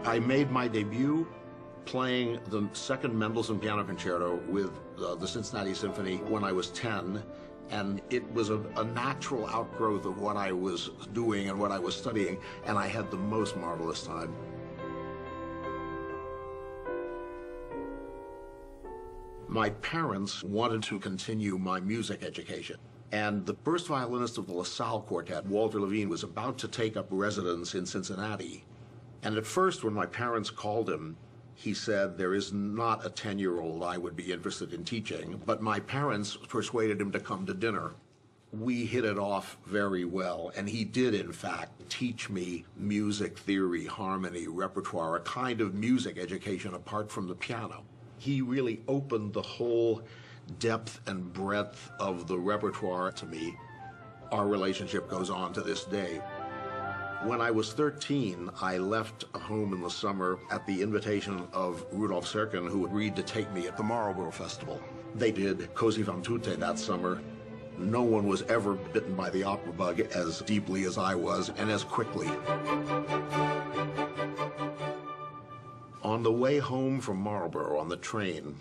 I made my debut playing the second Mendelssohn Piano Concerto with the Cincinnati Symphony when I was 10, and it was a natural outgrowth of what I was doing and what I was studying, and I had the most marvelous time. My parents wanted to continue my music education, and the first violinist of the LaSalle Quartet, Walter Levine, was about to take up residence in Cincinnati. And at first, when my parents called him, he said, there is not a 10-year-old I would be interested in teaching, but my parents persuaded him to come to dinner. We hit it off very well, and he did, in fact, teach me music theory, harmony, repertoire, a kind of music education apart from the piano. He really opened the whole depth and breadth of the repertoire to me. Our relationship goes on to this day. When I was 13, I left home in the summer at the invitation of Rudolf Serkin, who agreed to take me at the Marlborough Festival. They did Così fan tutte that summer. No one was ever bitten by the opera bug as deeply as I was, and as quickly. On the way home from Marlborough on the train,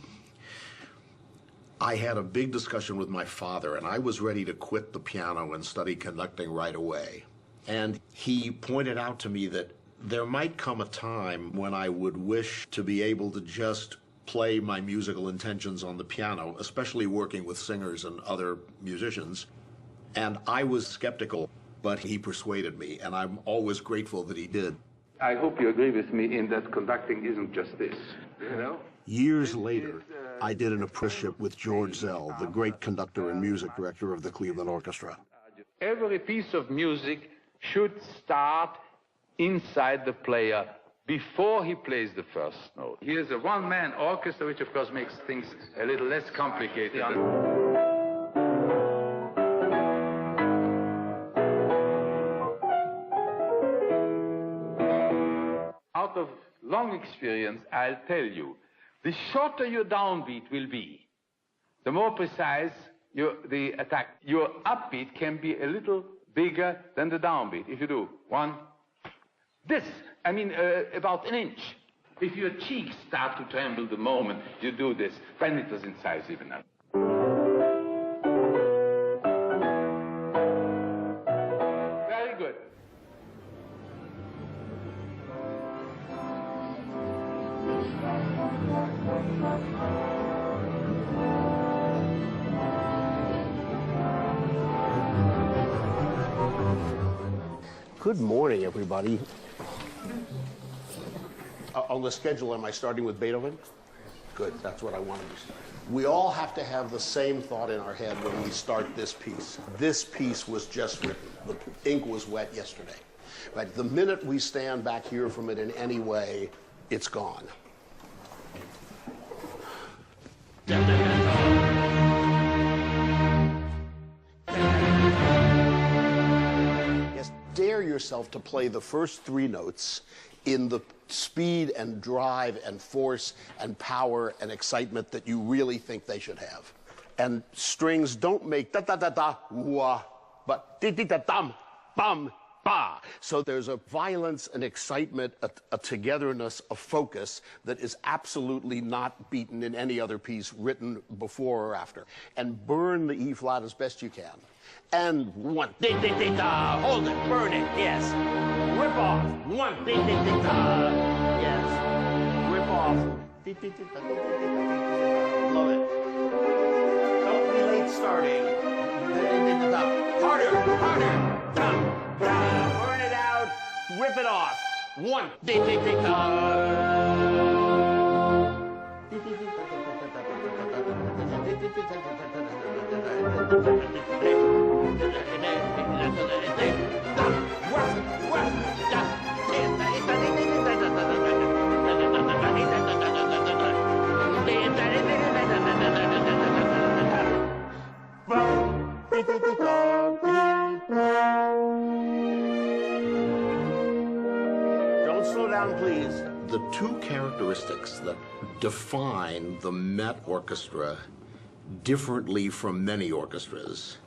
I had a big discussion with my father, and I was ready to quit the piano and study conducting right away. And he pointed out to me that there might come a time when I would wish to be able to just play my musical intentions on the piano, especially working with singers and other musicians. And I was skeptical, but he persuaded me, and I'm always grateful that he did. I hope you agree with me in that conducting isn't just this, you know? Years later, I did an apprenticeship with George Zell, the great conductor and music director of the Cleveland Orchestra. Every piece of music should start inside the player before he plays the first note. Here's a one-man orchestra, which of course makes things a little less complicated. Out of long experience, I'll tell you, the shorter your downbeat will be, the more precise the attack. Your upbeat can be a little bigger than the downbeat. If you do one, about an inch. If your cheeks start to tremble the moment you do this, then it is incisive enough. Very good. Good morning, everybody. On the schedule, am I starting with Beethoven? Good, that's what I wanted to start. We all have to have the same thought in our head when we start this piece. This piece was just written. The ink was wet yesterday. Right? The minute we stand back here from it in any way, it's gone. Dare yourself to play the first three notes in the speed and drive and force and power and excitement that you really think they should have. And strings don't make da-da-da-da, wah, but di-di-da-dum, bum, ba. So there's a violence and excitement, a togetherness, a focus that is absolutely not beaten in any other piece written before or after. And burn the E flat as best you can. And one, di-di-di-da, hold it, burn it, yes. Rip off, one, di-di-di-da, yes. Rip off, di-di-di-da, di-di-di-da, love it. Don't be late starting, di-di-di-da, harder, harder, da, da, burn it out, rip it off, one, di-di-di-da. Don't slow down, please. The two characteristics that define the Met Orchestra differently from many orchestras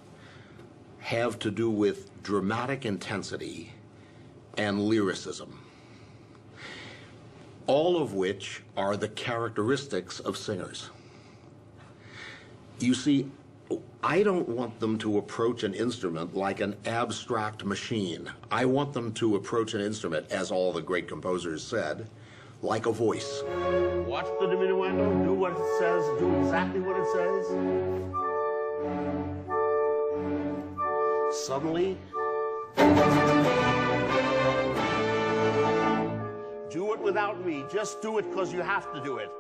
have to do with dramatic intensity and lyricism. all of which are the characteristics of singers. You see, I don't want them to approach an instrument like an abstract machine. I want them to approach an instrument, as all the great composers said, like a voice. Watch the diminuendo, do what it says, do exactly what it says. Suddenly, do it without me. Just do it because you have to do it.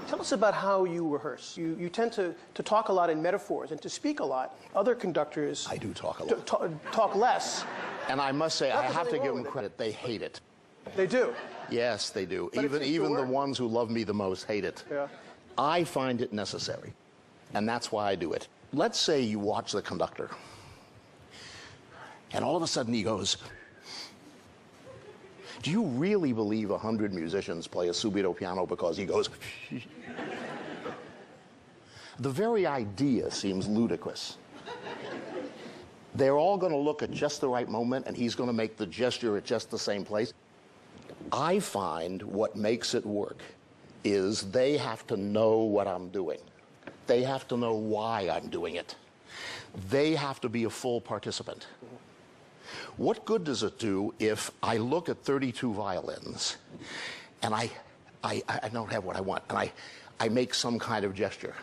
Tell us about how you rehearse. You tend to talk a lot in metaphors and to speak a lot. Other conductors... I do talk a lot. Talk less. And I must say, I have to give them with it. credit. They hate it. They do. Yes, they do. But Even the ones who love me the most hate it. Yeah. I find it necessary, and that's why I do it. Let's say you watch the conductor, and all of a sudden he goes, do you really believe 100 musicians play a subito piano because he goes? The very idea seems ludicrous. They're all going to look at just the right moment, and he's going to make the gesture at just the same place. I find what makes it work is they have to know what I'm doing. They have to know why I'm doing it. They have to be a full participant. What good does it do if I look at 32 violins and I don't have what I want, and I make some kind of gesture?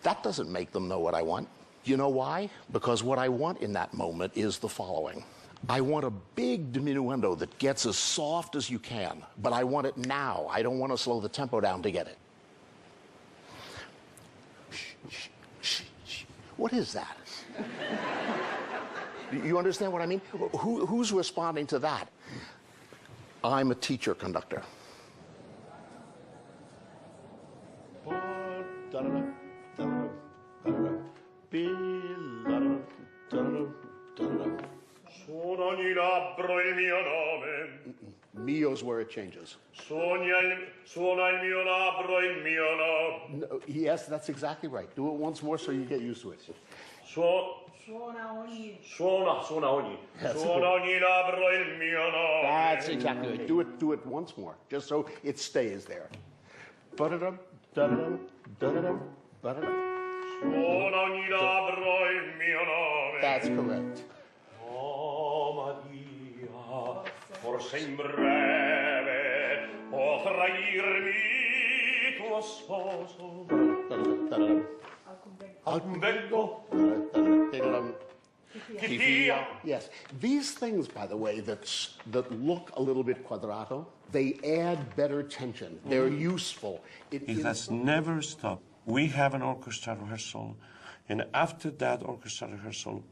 That doesn't make them know what I want. You know why? Because what I want in that moment is the following. I want a big diminuendo that gets as soft as you can, but I want it now. I don't want to slow the tempo down to get it. Shh, shh, shh. What is that? You understand what I mean? Who's responding to that? I'm a teacher conductor. Mio's where it changes. Suona il mio labbro il mio nome. No, yes, that's exactly right. Do it once more so you get used to it. Suona ogni labbro il mio nome. That's exactly right. Do it once more, just so it stays there. Ba-da-dum, da-da-dum, da-da-dum, ba-da-dum. Suona ogni labbro il mio nome. That's correct. Oh Maria, forse in breve potrai irmi tuo sposo. Da-da-dum. Al convento. Yes. These things, by the way, that look a little bit quadrato, they add better tension. They're useful. It has never stopped. We have an orchestra rehearsal, and after that orchestra rehearsal,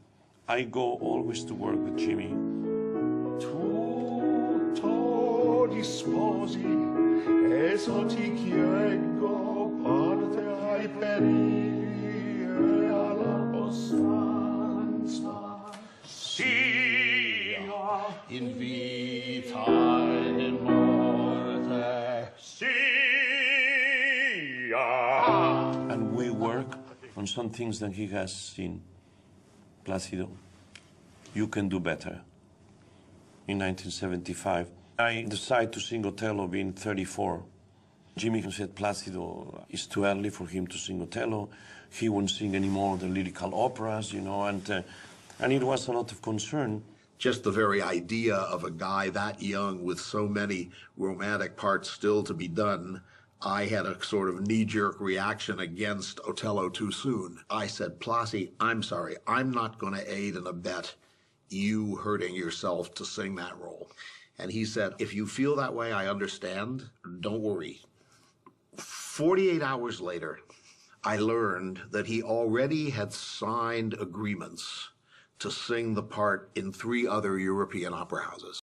I go always to work with Jimmy. Tutto gli sposi, esso ti chieggo, parte ai peri e alla costanza. Sia in vita ed in morte. Sia. And we work on some things that he has seen. Placido, you can do better. In 1975, I decided to sing Otello being 34. Jimmy said, Placido, it's too early for him to sing Otello. He won't sing any more of the lyrical operas, you know, and it was a lot of concern. Just the very idea of a guy that young with so many romantic parts still to be done, I had a sort of knee-jerk reaction against Otello too soon. I said, Placi, I'm sorry, I'm not going to aid and abet you hurting yourself to sing that role. And he said, if you feel that way, I understand. Don't worry. 48 hours later, I learned that he already had signed agreements to sing the part in 3 other European opera houses.